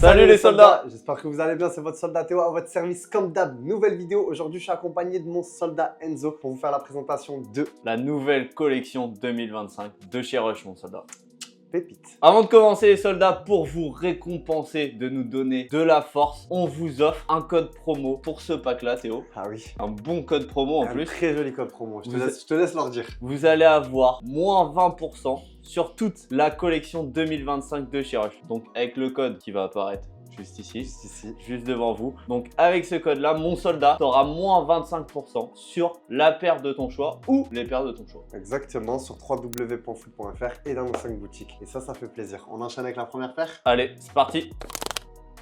Salut les soldats. J'espère que vous allez bien, c'est votre soldat Théo à votre service comme d'hab. Nouvelle vidéo, aujourd'hui je suis accompagné de mon soldat Enzo pour vous faire la présentation de la nouvelle collection 2025 de chez Rush, mon soldat. Pépite. Avant de commencer les soldats, pour vous récompenser de nous donner de la force, on vous offre un code promo pour ce pack là Théo. Ah oui. Un bon code promo en plus. Très joli code promo, je te laisse leur dire. Vous allez avoir moins 20% sur toute la collection 2025 de chez Rush. Donc avec le code qui va apparaître juste ici, juste devant vous. Donc avec ce code là, mon soldat, tu auras moins 25% sur la paire de ton choix ou les paires de ton choix. Exactement, sur www.foot.fr et dans nos 5 boutiques. Et ça fait plaisir. On enchaîne avec la première paire. Allez, c'est parti.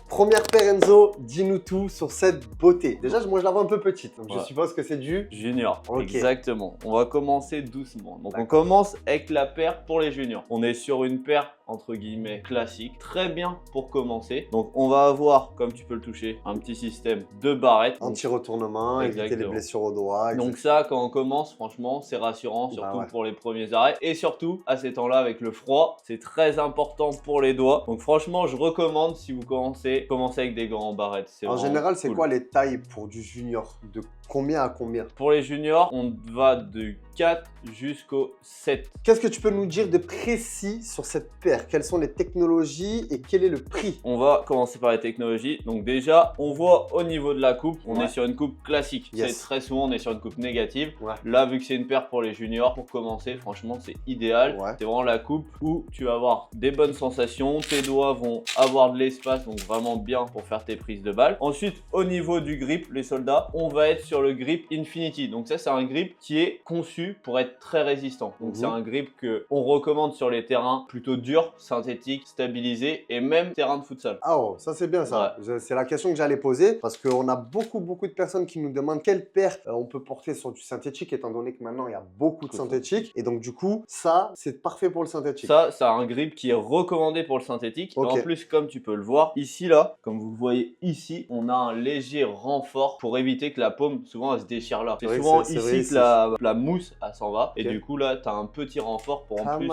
Première paire Enzo, dis-nous tout sur cette beauté. Déjà, moi je la vois un peu petite, donc je suppose que c'est du junior. Okay. Exactement. On va commencer doucement. Donc on commence avec la paire pour les juniors. On est sur une paire entre guillemets classique, très bien pour commencer. Donc on va avoir, comme tu peux le toucher, un petit système de barrettes. Anti-retournement, éviter les blessures au doigt. Donc ça, quand on commence, franchement, c'est rassurant, surtout pour les premiers arrêts. Et surtout, à ces temps-là, avec le froid, c'est très important pour les doigts. Donc franchement, je recommande si vous commencez avec des gants en barrettes. En général, c'est quoi les tailles pour du junior? De combien à combien? Pour les juniors, on va de 4 jusqu'au 7. Qu'est-ce que tu peux nous dire de précis sur cette paire? Quelles sont les technologies et quel est le prix? On va commencer par les technologies. Donc déjà, on voit au niveau de la coupe, on est sur une coupe classique. C'est très souvent, on est sur une coupe négative. Là, vu que c'est une paire pour les juniors, pour commencer, franchement, c'est idéal. C'est vraiment la coupe où tu vas avoir des bonnes sensations. Tes doigts vont avoir de l'espace, donc vraiment bien pour faire tes prises de balles. Ensuite, au niveau du grip, les soldats, on va être sur le grip Infinity. Donc ça, c'est un grip qui est conçu pour être très résistant. Donc c'est un grip que on recommande sur les terrains plutôt durs, synthétiques, stabilisés et même terrain de futsal. Ah oh, ça c'est bien ça. C'est la question que j'allais poser parce qu'on a beaucoup de personnes qui nous demandent quelle paire on peut porter sur du synthétique étant donné que maintenant il y a beaucoup de synthétiques et donc du coup ça c'est parfait pour le synthétique. Ça a un grip qui est recommandé pour le synthétique. Et en plus, comme tu peux le voir ici là, comme vous le voyez ici, on a un léger renfort pour éviter que la paume souvent elle se déchire là. C'est souvent ici que la mousse elle s'en va et du coup là tu as un petit renfort pour en plus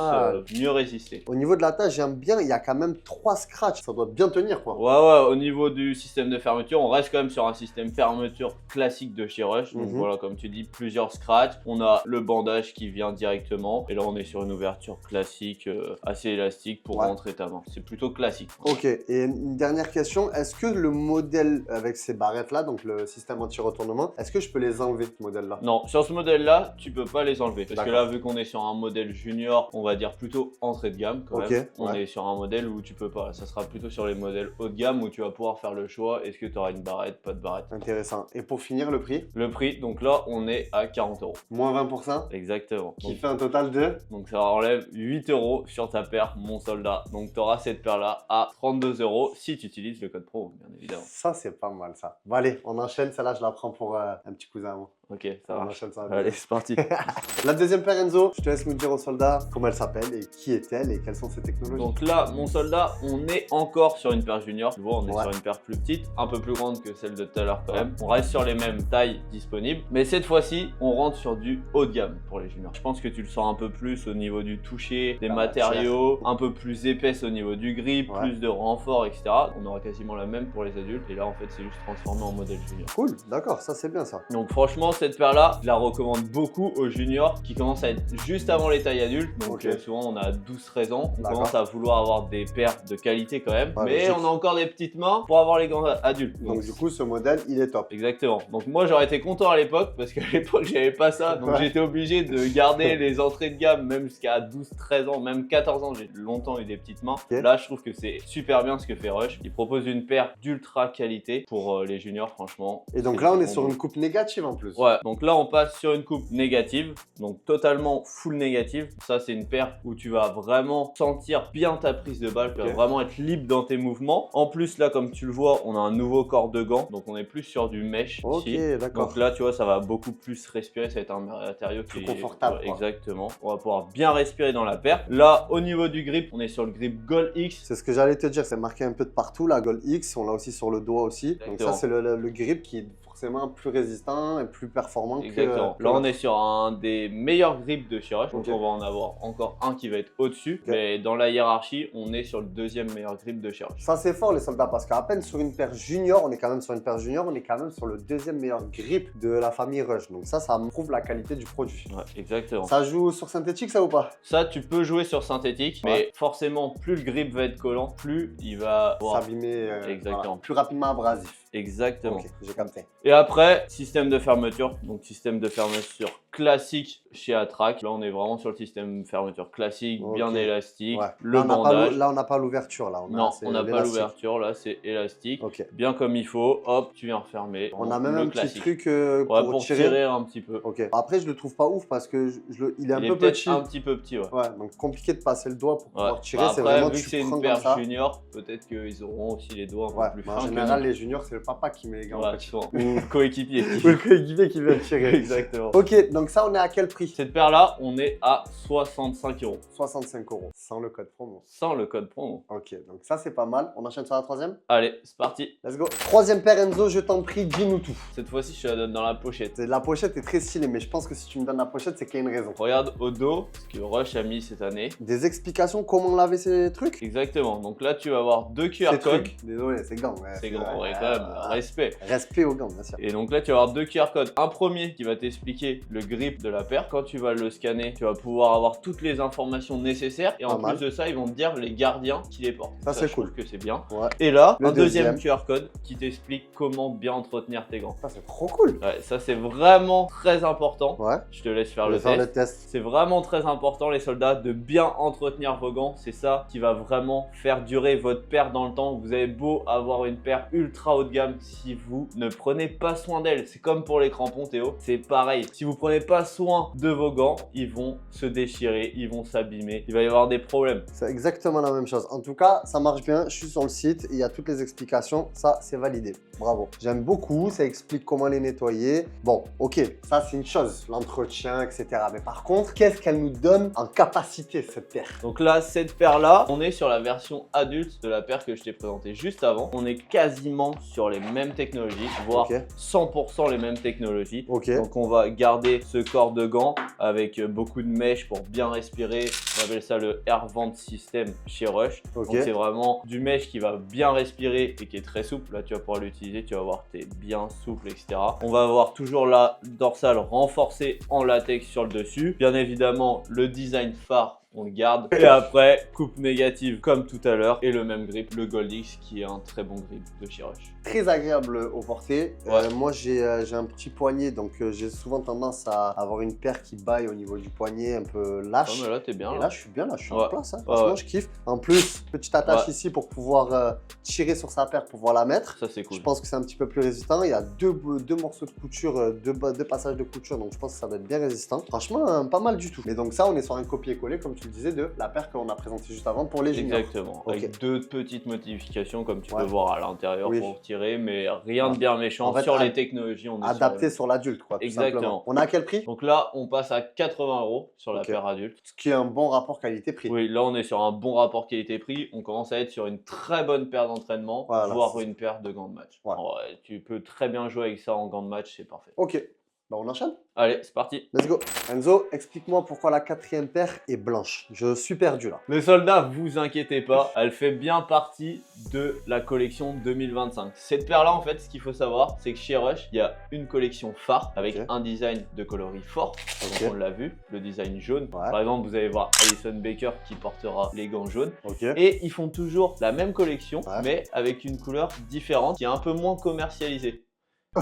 mieux résister. Au niveau de la taille, j'aime bien, il y a quand même 3 scratchs, ça doit bien tenir quoi. Ouais, au niveau du système de fermeture, on reste quand même sur un système fermeture classique de chez Rush. Donc voilà, comme tu dis, plusieurs scratchs. On a le bandage qui vient directement et là on est sur une ouverture classique assez élastique pour rentrer ta main. C'est plutôt classique. Ok, et une dernière question, est-ce que le modèle avec ces barrettes là, donc le système anti-retournement, est-ce que je peux les enlever ce modèle là? Non, sur ce modèle là, tu peux pas les enlever. Parce que là, vu qu'on est sur un modèle junior, on va dire plutôt entrée de gamme quand même. On est sur un modèle où tu peux pas. Ça sera plutôt sur les modèles haut de gamme où tu vas pouvoir faire le choix. Est-ce que tu auras une barrette, pas de barrette? Intéressant. Et pour finir, le prix? Le prix, donc là, on est à 40 €. Moins 20%? Exactement. Qui fait un total de? Donc ça enlève 8 € sur ta paire, mon soldat. Donc tu auras cette paire là à 32 € si tu utilises le code pro, bien évidemment. Ça, c'est pas mal ça. Bon allez, on enchaîne. Celle-là, je la prends pour un petit cousin à moi. Ok, ça marche. Ça allez, c'est parti. La deuxième paire Enzo, je te laisse nous dire au soldat comment elle s'appelle et qui est-elle et quelles sont ses technologies. Donc là, mon soldat, on est encore sur une paire junior. Tu vois, on est sur une paire plus petite, un peu plus grande que celle de tout à l'heure quand même. On reste sur les mêmes tailles disponibles. Mais cette fois-ci, on rentre sur du haut de gamme pour les juniors. Je pense que tu le sens un peu plus au niveau du toucher, des matériaux, un peu plus épaisse au niveau du grip, plus de renfort, etc. On aura quasiment la même pour les adultes. Et là, en fait, c'est juste transformé en modèle junior. Cool, d'accord, ça c'est bien ça. Donc franchement, cette paire-là, je la recommande beaucoup aux juniors qui commencent à être juste avant les tailles adultes. Donc souvent, on a 12-13 ans. On commence à vouloir avoir des paires de qualité quand même. Mais on a encore des petites mains pour avoir les gants adultes. Donc du coup, ce modèle, il est top. Exactement. Donc moi, j'aurais été content à l'époque parce qu'à l'époque, j'avais pas ça. Donc j'étais obligé de garder les entrées de gamme même jusqu'à 12-13 ans, même 14 ans. J'ai longtemps eu des petites mains. Là, je trouve que c'est super bien ce que fait Rush. Il propose une paire d'ultra qualité pour les juniors, franchement. Et donc là, on est sur une coupe négative en plus. Ouais, donc là, on passe sur une coupe négative, donc totalement full négative. Ça, c'est une paire où tu vas vraiment sentir bien ta prise de balle, tu vas vraiment être libre dans tes mouvements. En plus, là, comme tu le vois, on a un nouveau corps de gants, donc on est plus sur du mesh ici. Donc là, tu vois, ça va beaucoup plus respirer, ça va être un matériau qui est confortable. Exactement. On va pouvoir bien respirer dans la paire. Là, au niveau du grip, on est sur le grip Gold X. C'est ce que j'allais te dire, c'est marqué un peu de partout, la Gold X, on l'a aussi sur le doigt aussi. Donc ça, c'est le grip qui forcément plus résistant et plus performant. Exactement. Là, on est sur un des meilleurs grips de Sheerush, donc on va en avoir encore un qui va être au-dessus. Mais dans la hiérarchie, on est sur le deuxième meilleur grip de Sheerush. Ça, c'est fort, les soldats, parce qu'à peine sur une paire junior, on est quand même sur une paire junior, on est quand même sur le deuxième meilleur grip de la famille Rush. Donc ça prouve la qualité du produit. Ouais, exactement. Ça joue sur synthétique, ça ou pas? Ça, tu peux jouer sur synthétique, mais forcément, plus le grip va être collant, plus il va s'abîmer plus rapidement abrasif. Exactement. Ok, j'ai capté. Et après, système de fermeture. Donc, système de fermeture classique chez Atrac. Là, on est vraiment sur le système de fermeture classique, bien élastique. Le bandage. Là, on n'a pas l'ouverture. Non, on n'a pas l'ouverture. Là, c'est élastique. Bien comme il faut. Hop, tu viens refermer. On a même un petit truc pour tirer un petit peu. Après, je le trouve pas ouf parce que il est un peu petit. Un petit peu petit, ouais. Donc, compliqué de passer le doigt pour pouvoir tirer. C'est après, vraiment vu que c'est une paire junior, peut-être qu'ils auront aussi les doigts un peu plus fins. En général, les juniors, c'est le papa qui met les gants. Ou le coéquipier. Ou le coéquipier qui vient tirer. Exactement. Ok, donc ça, on est à quel prix? Cette paire-là, on est à 65 €. 65 €, sans le code promo. Sans le code promo. Ok, donc ça, c'est pas mal. On enchaîne sur la troisième? Allez, c'est parti. Let's go. Troisième paire, Enzo, je t'en prie, dis-nous tout. Cette fois-ci, je te la donne dans la pochette. La pochette est très stylée, mais je pense que si tu me donnes la pochette, c'est qu'il y a une raison. Regarde au dos, ce que Rush a mis cette année. Des explications comment laver ces trucs? Exactement. Donc là, tu vas avoir 2 QR codes. Désolé, c'est gants. C'est gants, ouais, quand même. Respect. Respect aux gants, bien sûr. Et donc là, tu vas avoir 2 QR codes. Un premier qui va t'expliquer le grip de la paire. Quand tu vas le scanner, tu vas pouvoir avoir toutes les informations nécessaires. Et en plus de ça, ils vont te dire les gardiens qui les portent. Ça c'est cool. Que c'est bien. Ouais. Et là, un deuxième QR code qui t'explique comment bien entretenir tes gants. Ça c'est trop cool. Ouais, ça c'est vraiment très important. Ouais. Je te laisse faire le test. C'est vraiment très important, les soldats, de bien entretenir vos gants. C'est ça qui va vraiment faire durer votre paire dans le temps. Vous avez beau avoir une paire ultra haut de gamme, si vous ne prenez pas soin d'elle, c'est comme pour les crampons, Théo, c'est pareil. Si vous prenez pas soin de vos gants, ils vont se déchirer, ils vont s'abîmer, il va y avoir des problèmes. C'est exactement la même chose. En tout cas, ça marche bien. Je suis sur le site, il y a toutes les explications. Ça, c'est validé. Bravo. J'aime beaucoup. Ça explique comment les nettoyer. Bon, ok, ça c'est une chose, l'entretien, etc. Mais par contre, qu'est-ce qu'elle nous donne en capacité cette paire? Donc là, cette paire-là, on est sur la version adulte de la paire que je t'ai présentée juste avant. On est quasiment sur les mêmes technologies, voire 100% les mêmes technologies. Donc on va garder ce corps de gants avec beaucoup de mèches pour bien respirer. On appelle ça le Air Vent System chez Rush. Donc c'est vraiment du mèche qui va bien respirer et qui est très souple. Là, tu vas pouvoir l'utiliser, tu vas voir que tu es bien souple, etc. On va avoir toujours la dorsale renforcée en latex sur le dessus. Bien évidemment, le design phare, on le garde. Et après, coupe négative comme tout à l'heure. Et le même grip, le Gold X, qui est un très bon grip de chez Rush. Très agréable au porté. Moi, j'ai un petit poignet, donc j'ai souvent tendance à avoir une paire qui baille au niveau du poignet, un peu lâche. Mais là, t'es bien. Et là, je suis bien, là, je suis en place. Hein. Franchement, je kiffe. En plus, petite attache ici pour pouvoir tirer sur sa paire, pour pouvoir la mettre. Ça, c'est cool. Je pense que c'est un petit peu plus résistant. Il y a deux morceaux de couture, deux passages de couture, donc je pense que ça va être bien résistant. Franchement, pas mal du tout. Mais donc ça, on est sur un copier-coller, comme tu le disais, de la paire qu'on a présentée juste avant pour les juniors. Exactement. Avec deux petites modifications, comme tu peux voir à l'intérieur pour tirer, mais rien de bien méchant. En fait, sur les technologies, on est adapté sur l'adulte, quoi. Exactement. On a à quel prix? Donc là, on passe à 80 € sur la paire adulte. Ce qui est un bon rapport qualité-prix. Oui, là, on est sur un bon rapport qualité-prix. On commence à être sur une très bonne paire d'entraînement, voire une paire de gants de match. Tu peux très bien jouer avec ça en gants de match, c'est parfait. Ok. Bah on enchaîne? Allez, c'est parti. Let's go. Enzo, explique-moi pourquoi la quatrième paire est blanche. Je suis perdu là. Les soldats, vous inquiétez pas, elle fait bien partie de la collection 2025. Cette paire-là, en fait, ce qu'il faut savoir, c'est que chez Rush, il y a une collection phare avec un design de coloris fort. Donc on l'a vu, le design jaune. Par exemple, vous allez voir Alison Baker qui portera les gants jaunes. Et ils font toujours la même collection, mais avec une couleur différente qui est un peu moins commercialisée.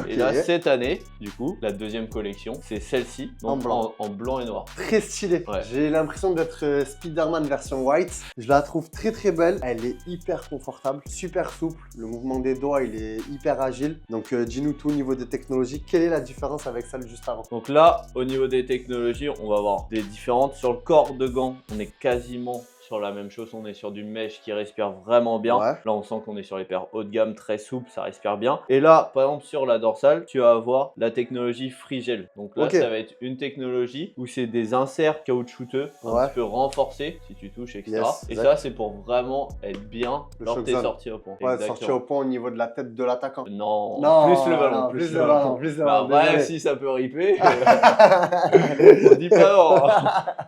Et là, cette année, du coup, la deuxième collection, c'est celle-ci, en blanc et noir. Très stylé. J'ai l'impression d'être Spider-Man version white. Je la trouve très très belle. Elle est hyper confortable, super souple. Le mouvement des doigts, il est hyper agile. Donc, dis-nous tout au niveau des technologies. Quelle est la différence avec celle juste avant? Donc là, au niveau des technologies, on va avoir des différentes. Sur le corps de gants, on est quasiment sur la même chose, on est sur du mesh qui respire vraiment bien. Là, on sent qu'on est sur les paires haut de gamme, très souple, ça respire bien. Et là, par exemple, sur la dorsale, tu vas avoir la technologie Free-Gel. Donc là, ça va être une technologie où c'est des inserts caoutchouteux, un petit peu renforcés, si tu touches, etc. Et ça, c'est pour vraiment être bien lors de tes sorties au point. Ouais, sortie au point au niveau de la tête de l'attaquant. Non, plus le ballon. Plus le ballon, plus le ballon. Bref, si ça peut riper, on dit pas non.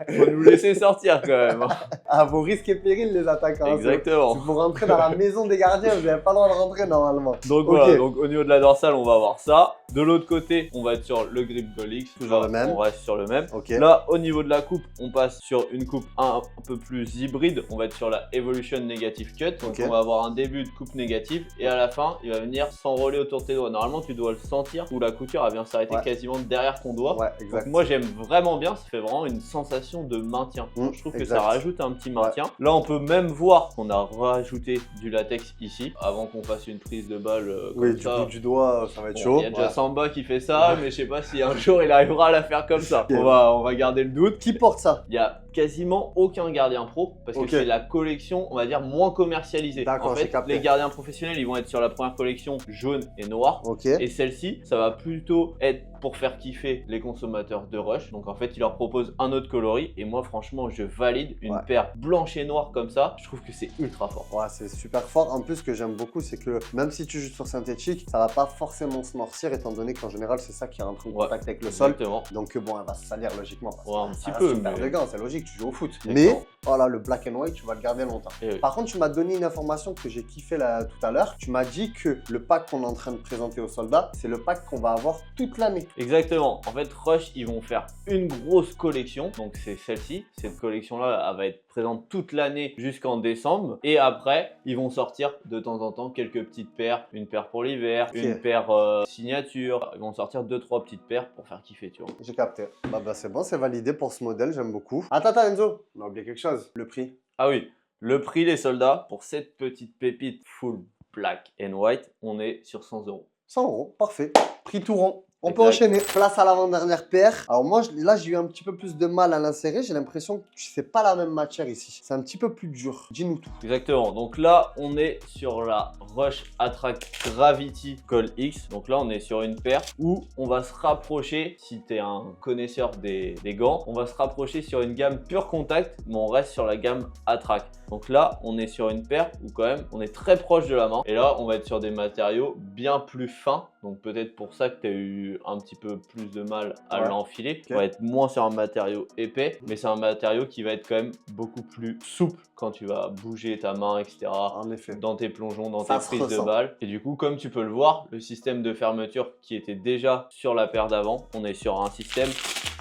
Faut nous laisser sortir quand même. À vos risques et périls, les attaquants. Exactement. Si vous rentrez dans la maison des gardiens, vous n'avez pas le droit de rentrer normalement. Donc voilà, donc au niveau de la dorsale, on va avoir ça. De l'autre côté, on va être sur le grip Gold X. Toujours le même. On reste sur le même. Là, au niveau de la coupe, on passe sur une coupe un peu plus hybride. On va être sur la Evolution Negative Cut. Donc on va avoir un début de coupe négative et à la fin, il va venir s'enrôler autour de tes doigts. Normalement, tu dois le sentir où la couture elle vient s'arrêter quasiment derrière ton doigt. Donc moi, j'aime vraiment bien. Ça fait vraiment une sensation de maintien. Je trouve que ça rajoute un petit maintien. Là, on peut même voir qu'on a rajouté du latex ici avant qu'on fasse une prise de balle. Oui, du bout du doigt, ça va être chaud. Il y a déjà Samba qui fait ça, mais je sais pas si un jour il arrivera à la faire comme ça. On va garder le doute. Qui porte ça? Il y a quasiment aucun gardien pro parce que c'est la collection, on va dire, moins commercialisée. En fait, les gardiens professionnels, ils vont être sur la première collection jaune et noir. Et celle-ci, ça va plutôt être pour faire kiffer les consommateurs de rush. Donc en fait, ils leur proposent un autre coloris et moi, franchement, je valide une paire blanche et noire comme ça. Je trouve que c'est ultra fort. Ouais, c'est super fort. En plus, ce que j'aime beaucoup, c'est que même si tu joues sur synthétique, ça va pas forcément se noircir étant donné qu'en général, c'est ça qui rentre en contact avec le sol. Donc bon, elle va se salir logiquement. Un petit peu. Super de gants, c'est logique, tu joues au foot. Mais voilà, le black and white, tu vas le garder longtemps. Par contre, tu m'as donné une information que j'ai kiffé là tout à l'heure. Tu m'as dit que le pack qu'on est en train de présenter aux soldats, c'est le pack qu'on va avoir toute l'année. Exactement. En fait, Rush, ils vont faire une grosse collection. Donc, c'est celle-ci. Cette collection-là, elle va être présente toute l'année jusqu'en décembre. Et après, ils vont sortir de temps en temps quelques petites paires. Une paire pour l'hiver, une paire signature. Ils vont sortir 2-3 petites paires pour faire kiffer, tu vois. J'ai capté. Bah c'est bon, c'est validé pour ce modèle. J'aime beaucoup. Attends, Enzo. On a oublié quelque chose. Le prix. Ah oui. Le prix, les soldats, pour cette petite pépite full black and white, on est sur 100 €. 100 €, parfait. Prix tout rond. On peut enchaîner. Place à l'avant-dernière paire. Alors moi, là, j'ai eu un petit peu plus de mal à l'insérer. J'ai l'impression que c'est pas la même matière ici. C'est un petit peu plus dur. Dis-nous tout. Exactement. Donc là, on est sur la Rush Attract Gravity Gold X. Donc là, on est sur une paire où on va se rapprocher, si tu es un connaisseur des gants, on va se rapprocher sur une gamme pure contact, mais on reste sur la gamme Attract. Donc là, on est sur une paire où quand même, on est très proche de la main. Et là, on va être sur des matériaux bien plus fins. Donc peut-être pour ça que tu as eu un petit peu plus de mal à l'enfiler. On va être moins sur un matériau épais, mais c'est un matériau qui va être quand même beaucoup plus souple quand tu vas bouger ta main, etc. En effet. Dans tes plongeons, dans tes prises de balles. Et du coup, comme tu peux le voir, le système de fermeture qui était déjà sur la paire d'avant, on est sur un système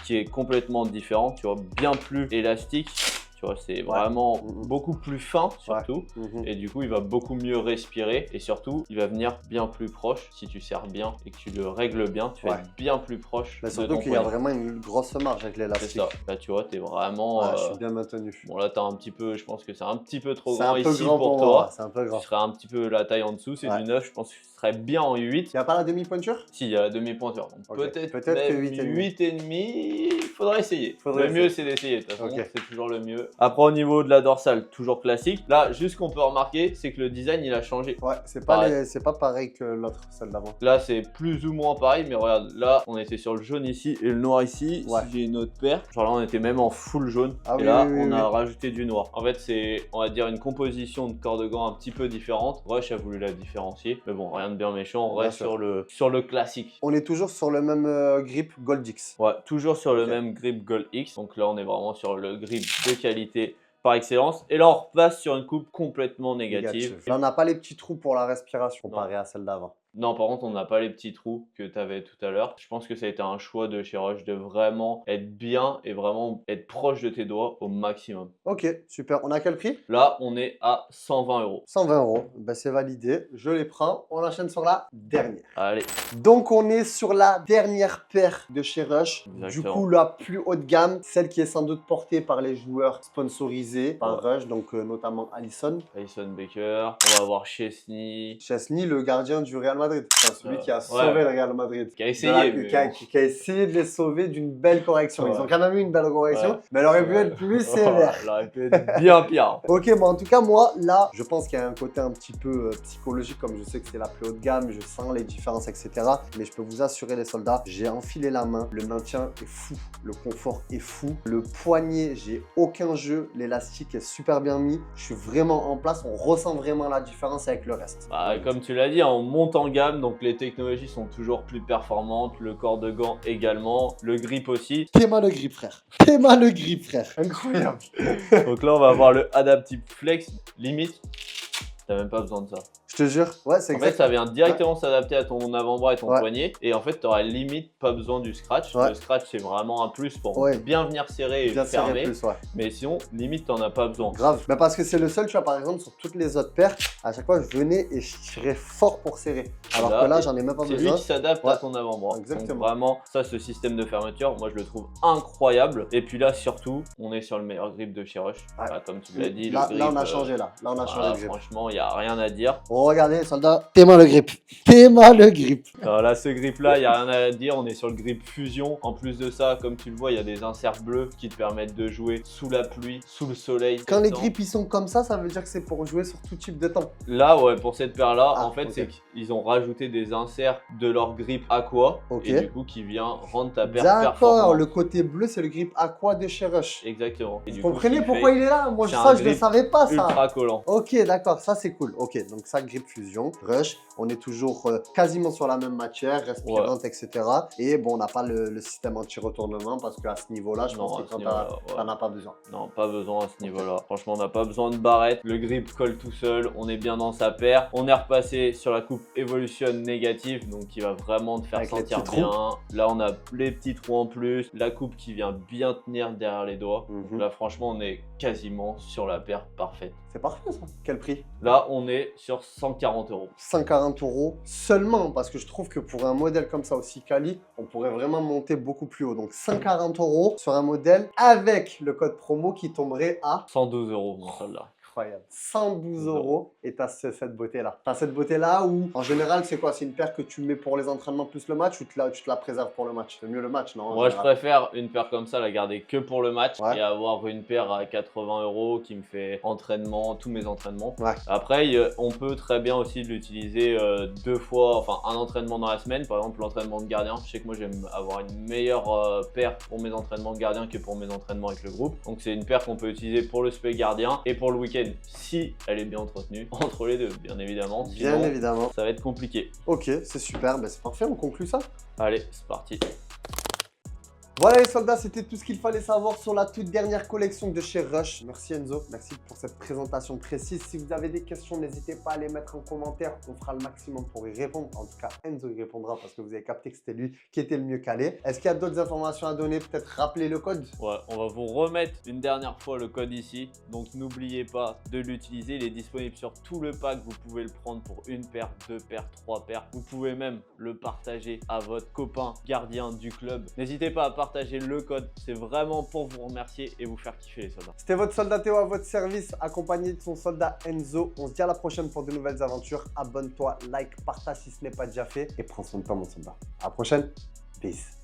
qui est complètement différent, tu vois, bien plus élastique. Tu vois, c'est vraiment beaucoup plus fin surtout. Et du coup, il va beaucoup mieux respirer. Et surtout, il va venir bien plus proche. Si tu serres bien et que tu le règles bien, tu vas être bien plus proche. Mais surtout qu'il y a vraiment une grosse marge avec l'élastique. C'est ça. Là, tu vois, tu es vraiment... je suis bien maintenu. Bon, là, tu as un petit peu... Je pense que c'est un petit peu trop grand ici pour toi. C'est un peu grand. Tu serais un petit peu la taille en dessous. C'est du 9. Je pense que tu serais bien en 8. Il n'y a pas la demi-pointure? Si, il y a la demi-pointure. Peut-être que 8,5. Il faudrait essayer. Le mieux, c'est d'essayer. De toute façon, c'est toujours le mieux. Après, au niveau de la dorsale, toujours classique. Là, juste ce qu'on peut remarquer, c'est que le design, il a changé. Ouais, c'est pas pareil que l'autre, celle d'avant. Là, c'est plus ou moins pareil, mais regarde, là, on était sur le jaune ici et le noir ici. Si j'ai une autre paire, genre là, on était même en full jaune. Et là, on a rajouté du noir. En fait, c'est, on va dire, une composition de corps de gants un petit peu différente. Rush a voulu la différencier, mais bon, rien de bien méchant. On reste sur le classique. On est toujours sur le même grip Gold X. Ouais, toujours sur le même grip Gold X. Donc là, on est vraiment sur le grip de qualité par excellence. Et là, on repasse sur une coupe complètement négative. Là, on n'a pas les petits trous pour la respiration comparé à celle d'avant. Non, par contre, on n'a pas les petits trous que tu avais tout à l'heure. Je pense que ça a été un choix de chez Rush de vraiment être bien et vraiment être proche de tes doigts au maximum. Ok, super. On a quel prix? Là, on est à 120 €. 120 €. Ben, c'est validé. Je les prends. On enchaîne sur la dernière. Allez. Donc, on est sur la dernière paire de chez Rush. Exactement. Du coup, la plus haut de gamme, celle qui est sans doute portée par les joueurs sponsorisés par Rush, donc notamment Alisson. Alisson Becker. On va avoir Chesney. Chesney, le gardien du Real Madrid. Madrid. Enfin, celui qui a sauvé le Real Madrid. Qui a essayé. Qui a essayé de les sauver d'une belle correction. Ils ont quand même eu une belle correction, mais elle aurait pu être plus sévère. Elle aurait pu être bien pire. Ok, bon, en tout cas, moi, là, je pense qu'il y a un côté un petit peu psychologique, comme je sais que c'est la plus haut de gamme, je sens les différences, etc. Mais je peux vous assurer, les soldats, j'ai enfilé la main, le maintien est fou, le confort est fou, le poignet, j'ai aucun jeu, l'élastique est super bien mis, je suis vraiment en place, on ressent vraiment la différence avec le reste. Bah, comme tu l'as dit, on monte en gamme, donc les technologies sont toujours plus performantes, le corps de gant également, le grip aussi. T'es-moi le grip, frère. T'es-moi le grip, frère. Incroyable. Donc là, on va avoir le Adaptive Flex, limite, t'as même pas besoin de ça. Je te jure, ouais, c'est exact. En fait, ça vient directement s'adapter à ton avant-bras et ton poignet. Et en fait, tu auras limite pas besoin du scratch. Le scratch, c'est vraiment un plus pour bien venir serrer et fermer. Mais sinon, limite, t'en as pas besoin. Grave. Mais parce que c'est le seul, tu vois, par exemple, sur toutes les autres paires, à chaque fois, je venais et je tirais fort pour serrer. Alors que là, j'en ai même pas besoin. C'est lui qui s'adapte à ton avant-bras. Exactement. Donc vraiment, ça, ce système de fermeture, moi, je le trouve incroyable. Et puis là, surtout, on est sur le meilleur grip de chez Rush. Voilà, comme tu l'as dit. Là, on a changé, là. Là, on a changé le grip. Franchement, il n'y a rien à dire. Bon, regardez, soldats. T'es-moi le grip. T'es-moi le grip. Alors là, ce grip-là, il n'y a rien à dire. On est sur le grip fusion. En plus de ça, comme tu le vois, il y a des inserts bleus qui te permettent de jouer sous la pluie, sous le soleil. Quand les grips ils sont comme ça veut dire que c'est pour jouer sur tout type de temps. Là, ouais, pour cette paire-là, en fait, c'est qu'ils ont rajouté des inserts de leur grip aqua. Et du coup, qui vient rendre ta paire performante. D'accord, le côté bleu, c'est le grip aqua de chez Rush. Exactement. Vous comprenez pourquoi il est là? Moi, ça, je ne savais pas ça. Ultra collant. Ok, d'accord, ça c'est cool. Ok, donc ça, grip fusion, Rush. On est toujours quasiment sur la même matière, respirante, etc. Et bon, on n'a pas le système anti-retournement parce qu'à ce niveau-là, je pense que t'en as pas besoin. Non, pas besoin à ce niveau-là. Franchement, on n'a pas besoin de barrette. Le grip colle tout seul. On est bien dans sa paire. On est repassé sur la coupe Evolution négative, donc qui va vraiment te faire sentir bien. Là, on a les petits trous en plus. La coupe qui vient bien tenir derrière les doigts. Donc là, franchement, on est quasiment sur la paire parfaite. C'est parfait ça. Quel prix? Là, on est sur 140 €. 140 € seulement, parce que je trouve que pour un modèle comme ça aussi quali, on pourrait vraiment monter beaucoup plus haut. Donc 140 € sur un modèle avec le code promo qui tomberait à 112 € mon soldat. Incroyable. 112 € et tu as cette beauté-là. Tu as cette beauté-là où, en général, c'est quoi? C'est une paire que tu mets pour les entraînements plus le match ou tu te la préserves pour le match? C'est mieux le match, non? Moi, je préfère une paire comme ça, la garder que pour le match et avoir une paire à 80 € qui me fait entraînement, tous mes entraînements. Après, on peut très bien aussi l'utiliser deux fois, enfin un entraînement dans la semaine. Par exemple, l'entraînement de gardien. Je sais que moi, j'aime avoir une meilleure paire pour mes entraînements de gardien que pour mes entraînements avec le groupe. Donc, c'est une paire qu'on peut utiliser pour le spé gardien et pour le week-end. Si elle est bien entretenue, entre les deux, bien évidemment. Sinon, bien évidemment. Ça va être compliqué. Ok, c'est super, c'est parfait, on conclut ça. Allez, c'est parti. Voilà les soldats, c'était tout ce qu'il fallait savoir sur la toute dernière collection de chez Rush. Merci Enzo, merci pour cette présentation précise. Si vous avez des questions, n'hésitez pas à les mettre en commentaire. On fera le maximum pour y répondre. En tout cas, Enzo y répondra parce que vous avez capté que c'était lui qui était le mieux calé. Est-ce qu'il y a d'autres informations à donner? Peut-être rappeler le code? Ouais, on va vous remettre une dernière fois le code ici. Donc n'oubliez pas de l'utiliser. Il est disponible sur tout le pack. Vous pouvez le prendre pour une paire, deux paires, trois paires. Vous pouvez même le partager à votre copain gardien du club. N'hésitez pas à partager le code, c'est vraiment pour vous remercier et vous faire kiffer les soldats. C'était votre soldat Théo à votre service, accompagné de son soldat Enzo. On se dit à la prochaine pour de nouvelles aventures. Abonne-toi, like, partage si ce n'est pas déjà fait et prends soin de toi mon soldat. À la prochaine, peace.